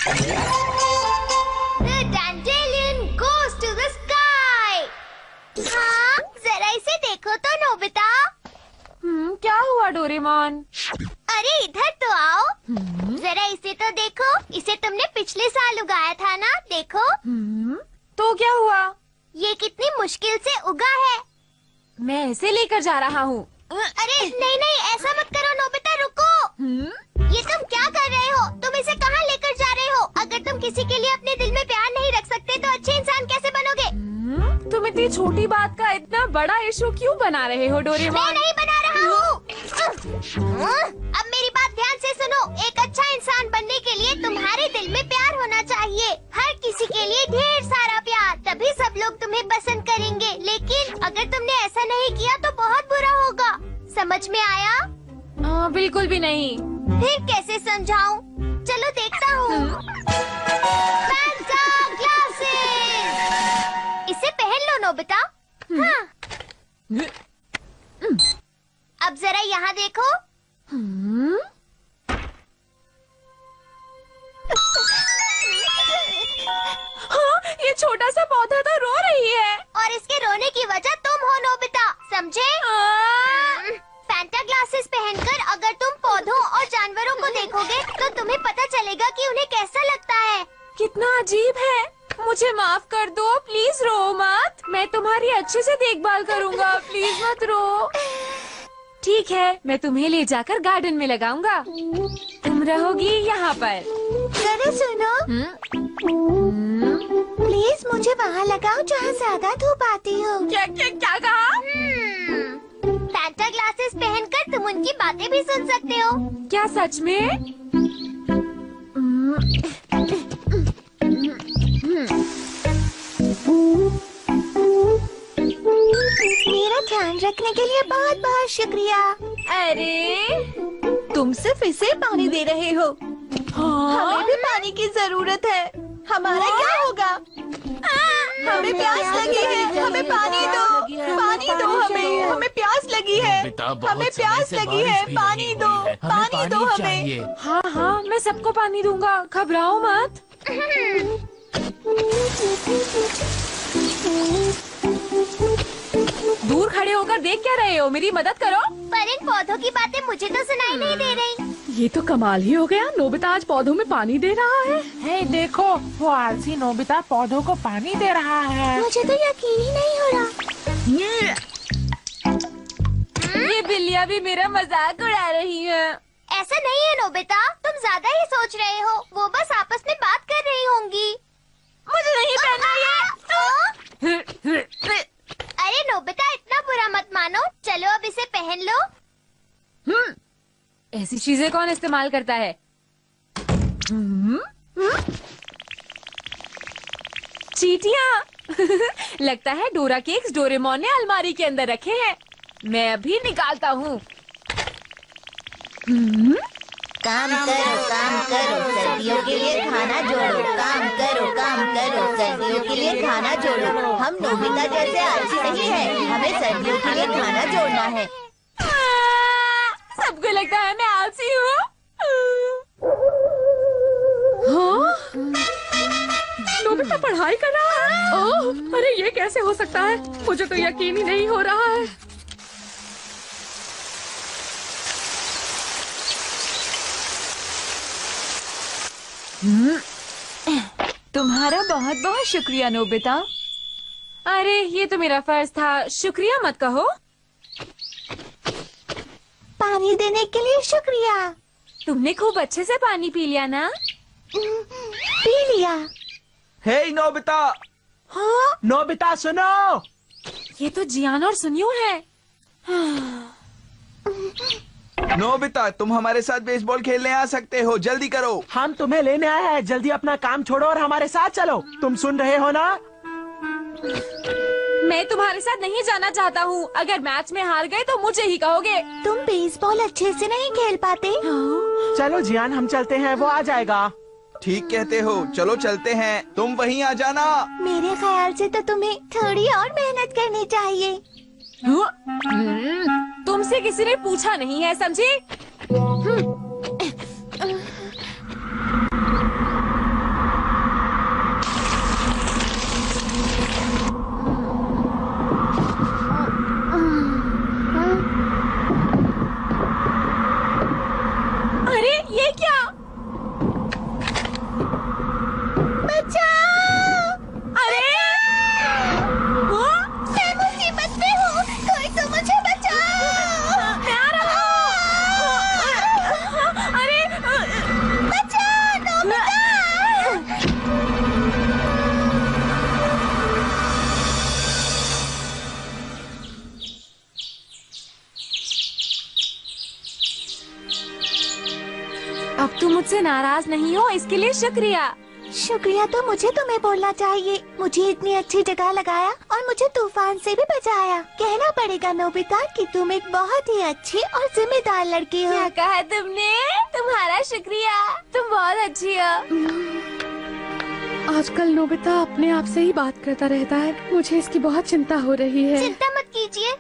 The dandelion goes to the sky. हाँ, जरा इसे देखो तो नोबिता। क्या हुआ डोरेमोन? अरे इधर तो आओ। जरा इसे तो देखो, इसे तुमने पिछले साल उगाया था ना, देखो। तो क्या हुआ? ये कितनी मुश्किल से उगा है। मैं इसे लेकर जा रहा हूँ। अरे नहीं नहीं, ऐसा मत करो नोबिता, रुको। ये तुम क्या कर रहे हो? तुम इसे कहाँ लेकर जा रहे हो? अगर तुम किसी के लिए अपने दिल में प्यार नहीं रख सकते तो अच्छे इंसान कैसे बनोगे? तुम इतनी छोटी बात का इतना बड़ा इशू क्यों बना रहे हो डोरेमोन? मैं नहीं बना रहा हूँ। अब मेरी बात ध्यान से सुनो। एक अच्छा इंसान बनने के लिए तुम्हारे दिल में प्यार होना चाहिए, हर किसी के लिए ढेर सारा प्यार, तभी सब लोग तुम्हें पसंद करेंगे। लेकिन अगर तुमने ऐसा नहीं किया तो बहुत बुरा होगा। समझ में आया? बिल्कुल भी नहीं। फिर कैसे समझाऊं? चलो देखता हूँ। फैंटा ग्लासेस, इसे पहन लो नोबिता। हाँ। अब जरा यहाँ देखो। हाँ, ये छोटा सा पौधा तो रो रही है। और इसके रोने की वजह तुम हो नोबिता, समझे? फैंटा ग्लासेस पहनकर अगर तुम पौधों और जानवरों को देखोगे तो तुम्हें पता चलेगा कि उन्हें कैसा लगता है। कितना अजीब है। मुझे माफ कर दो, प्लीज रो मत। मैं तुम्हारी अच्छे से देखभाल करूँगा, प्लीज मत रो। ठीक है, मैं तुम्हें ले जाकर गार्डन में लगाऊंगा। तुम रहोगी यहाँ पर। जरा सुनो, प्लीज मुझे वहाँ लगाओ जहाँ ज्यादा धूप आती हो। क्या क्या क्या कहा? फैंटा ग्लासेस पहनकर तुम उनकी बातें भी सुन सकते हो। क्या सच में? मेरा ध्यान रखने के लिए बहुत बहुत शुक्रिया। अरे तुम सिर्फ इसे पानी दे रहे हो। हाँ? हमें भी पानी की जरूरत है। हमारा क्या होगा? हमें प्यास लगी है, हमें पानी दो, पानी दो हमें, हमें प्यास लगी है, हमें प्यास लगी है, पानी दो, पानी दो हमें। हाँ हाँ, मैं सबको पानी दूंगा, घबराओ मत। दूर खड़े होकर देख क्या रहे हो? मेरी मदद करो। पर इन पौधों की बातें मुझे तो सुनाई नहीं दे रही। ये तो कमाल ही हो गया, नोबिता आज पौधों में पानी दे रहा है। हे देखो, वो आलसी नोबिता पौधों को पानी दे रहा है। मुझे तो यकीन ही नहीं हो रहा। ये बिल्लियाँ भी मेरा मजाक उड़ा रही हैं। ऐसा नहीं है नोबिता, तुम ज्यादा ही सोच रहे हो। वो बस आपस में बात कर रही होंगी। मुझे नहीं पहनना ये। अरे नोबिता, इतना बुरा मत मानो। चलो अब इसे पहन लो। ऐसी चीजें कौन इस्तेमाल करता है? चींटियाँ। लगता है डोरा केक्स डोरेमोन ने अलमारी के अंदर रखे हैं। मैं अभी निकालता हूँ। काम करो, सर्दियों के लिए खाना जोड़ो। काम करो, सर्दियों के लिए खाना जोड़ो। हम नोबिता जैसे आलसी नहीं है, हमें सर्दियों के लिए खाना जोड़ना है। सबको लगता है मैं आलसी हूँ। हाँ? नोबिता पढ़ाई कर रहा है? ओह, अरे ये कैसे हो सकता है? मुझे तो यकीन ही नहीं हो रहा है। तुम्हारा बहुत बहुत शुक्रिया नोबिता। अरे ये तो मेरा फर्ज था, शुक्रिया मत कहो। पानी देने के लिए शुक्रिया। तुमने खूब अच्छे से पानी पी लिया ना? पी लिया। हे नोबिता। हाँ? नोबिता सुनो। ये तो जियान और सुनियो है। नोबिता, तुम हमारे साथ बेसबॉल खेलने आ सकते हो, जल्दी करो। हम तुम्हें लेने आए हैं, जल्दी अपना काम छोड़ो और हमारे साथ चलो। तुम सुन रहे हो ना? मैं तुम्हारे साथ नहीं जाना चाहता हूँ। अगर मैच में हार गए तो मुझे ही कहोगे। तुम बेसबॉल अच्छे से नहीं खेल पाते। चलो जियान, हम चलते हैं, वो आ जाएगा। ठीक कहते हो, चलो चलते हैं। तुम वहीं आ जाना। मेरे ख्याल से तो तुम्हें थोड़ी और मेहनत करनी चाहिए। तुमसे किसी ने पूछा नहीं है, समझी? मुझसे नाराज नहीं हो इसके लिए शुक्रिया। शुक्रिया तो मुझे तुम्हें बोलना चाहिए। मुझे इतनी अच्छी जगह लगाया और मुझे तूफान से भी बचाया। कहना पड़ेगा नोबिता कि तुम एक बहुत ही अच्छी और जिम्मेदार लड़की हो। क्या कहा तुमने? तुम्हारा शुक्रिया, तुम बहुत अच्छी हो। आजकल नोबिता अपने आप से ही बात करता रहता है। मुझे इसकी बहुत चिंता हो रही है। चिंता मत कीजिए।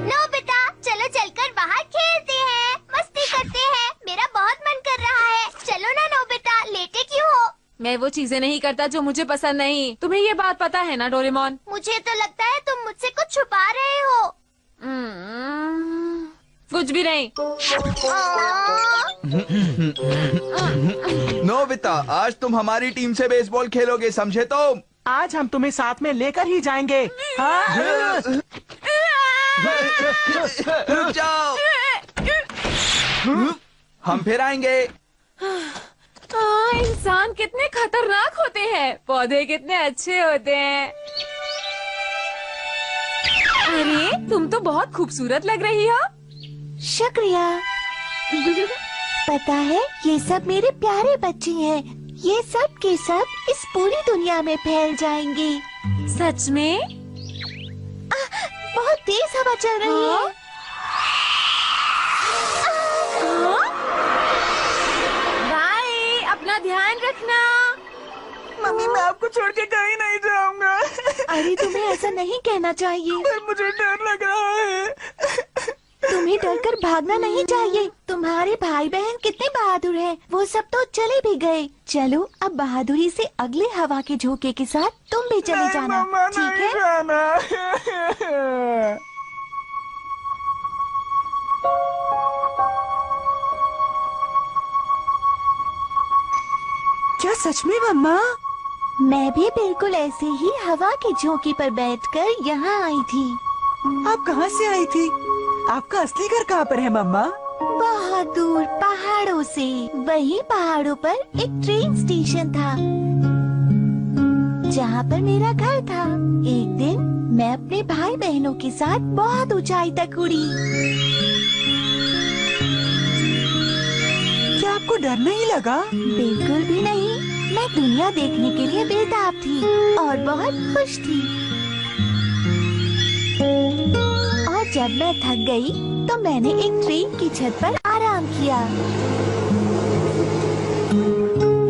नोबिता चलो चलकर बाहर खेलते हैं, मस्ती करते हैं। मेरा बहुत मन कर रहा है। चलो ना नोबिता, लेटे क्यों हो? मैं वो चीजें नहीं करता जो मुझे पसंद नहीं। तुम्हें ये बात पता है ना डोरेमोन? मुझे तो लगता है तुम मुझसे कुछ छुपा रहे हो। कुछ भी नहीं। नोबिता, आज तुम हमारी टीम से बेसबॉल खेलोगे, समझे तुम? आज हम तुम्हें साथ में लेकर ही जाएंगे। हाँ? रुक जाओ, हम फिर आएंगे। इंसान कितने खतरनाक होते हैं, पौधे कितने अच्छे होते हैं। अरे तुम तो बहुत खूबसूरत लग रही हो। शुक्रिया। पता है ये सब मेरे प्यारे बच्चे हैं। ये सब के सब इस पूरी दुनिया में फैल जाएंगे। सच में? बहुत तेज हवा चल रही है। बाय, अपना ध्यान रखना। मम्मी, मैं आपको छोड़ के कहीं नहीं जाऊंगा। अरे तुम्हें ऐसा नहीं कहना चाहिए। मुझे डर लग रहा है। तुम्हें डरकर भागना नहीं चाहिए। तुम्हारे भाई बहन कितने बहादुर हैं। वो सब तो चले भी गए। चलो अब बहादुरी से अगले हवा के झोंके के साथ तुम भी चले जाना, ठीक है? क्या सच में मम्मा? मैं भी बिल्कुल ऐसे ही हवा के झोंके पर बैठकर यहाँ आई थी। आप कहाँ से आई थी? आपका असली घर कहाँ पर है मम्मा? बहुत दूर पहाड़ों से। वही पहाड़ों पर एक ट्रेन स्टेशन था जहाँ पर मेरा घर था। एक दिन मैं अपने भाई बहनों के साथ बहुत ऊंचाई तक उड़ी। क्या आपको डर नहीं लगा? बिल्कुल भी नहीं। मैं दुनिया देखने के लिए बेताब थी और बहुत खुश थी। और जब मैं थक गई तो मैंने एक ट्रेन की छत पर आराम किया।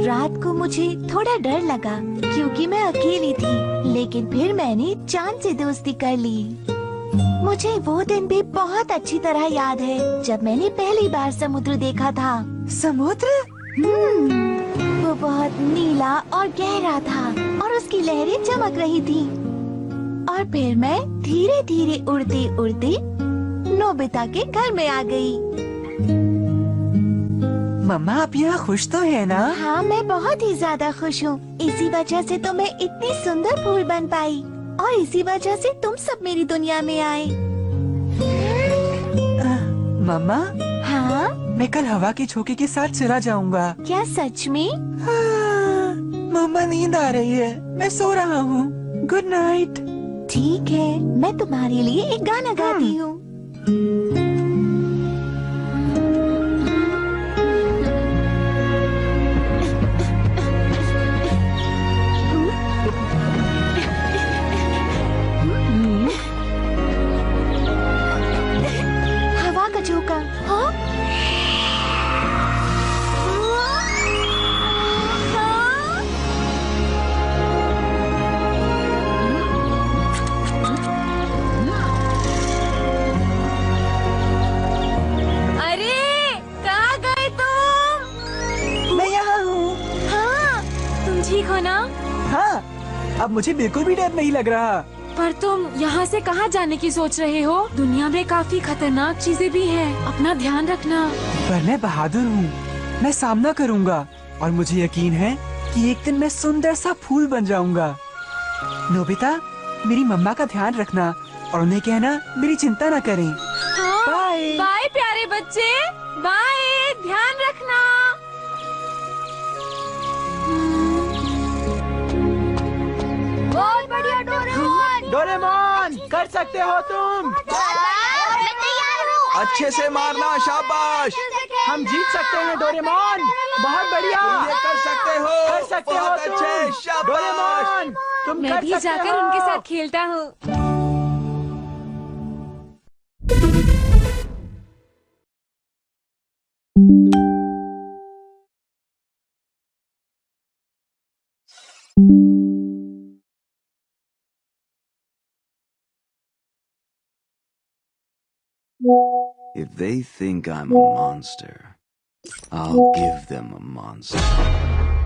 रात को मुझे थोड़ा डर लगा क्योंकि मैं अकेली थी, लेकिन फिर मैंने चांद से दोस्ती कर ली। मुझे वो दिन भी बहुत अच्छी तरह याद है जब मैंने पहली बार समुद्र देखा था। समुद्र? वो बहुत नीला और गहरा था और उसकी लहरें चमक रही थी। और फिर मैं धीरे धीरे उड़ते उड़ते नोबिता के घर में आ गई। मम्मा, आप यहाँ खुश तो है ना? हाँ, मैं बहुत ही ज्यादा खुश हूँ। इसी वजह से तो मैं इतनी सुंदर फूल बन पाई और इसी वजह से तुम सब मेरी दुनिया में आए। मम्मा, हाँ? मैं कल हवा के झोंके के साथ चला जाऊंगा। क्या सच में? मम्मा, नींद आ रही है, मैं सो रहा हूँ। Good night. ठीक है, मैं तुम्हारे लिए एक गाना गाती हूँ। हवा का झोंका। हाँ? ठीक हो ना? हाँ, अब मुझे बिल्कुल भी डर नहीं लग रहा। पर तुम यहाँ से कहाँ जाने की सोच रहे हो? दुनिया में काफी खतरनाक चीजें भी हैं। अपना ध्यान रखना। पर मैं बहादुर हूँ, मैं सामना करूँगा और मुझे यकीन है कि एक दिन मैं सुंदर सा फूल बन जाऊँगा। नोबिता, मेरी मम्मा का ध्यान रखना और उन्हें कहना मेरी चिंता न करें। हाँ, बाय। बाय प्यारे बच्चे, बाय, ध्यान रखना। बहुत बढ़िया डोरेमोन। डोरेमोन, कर सकते हो तुम। मैं अच्छे से मारना, शाबाश। हम जीत सकते हैं डोरेमोन, बहुत बढ़िया। तुम ये कर सकते हो, कर सकते हो बहुत तुम। अच्छे, शाबाश। डोरेमोन, तुम मैं कर भी सकते जाकर हो। उनके साथ खेलता हूँ। If they think I'm a monster, I'll give them a monster.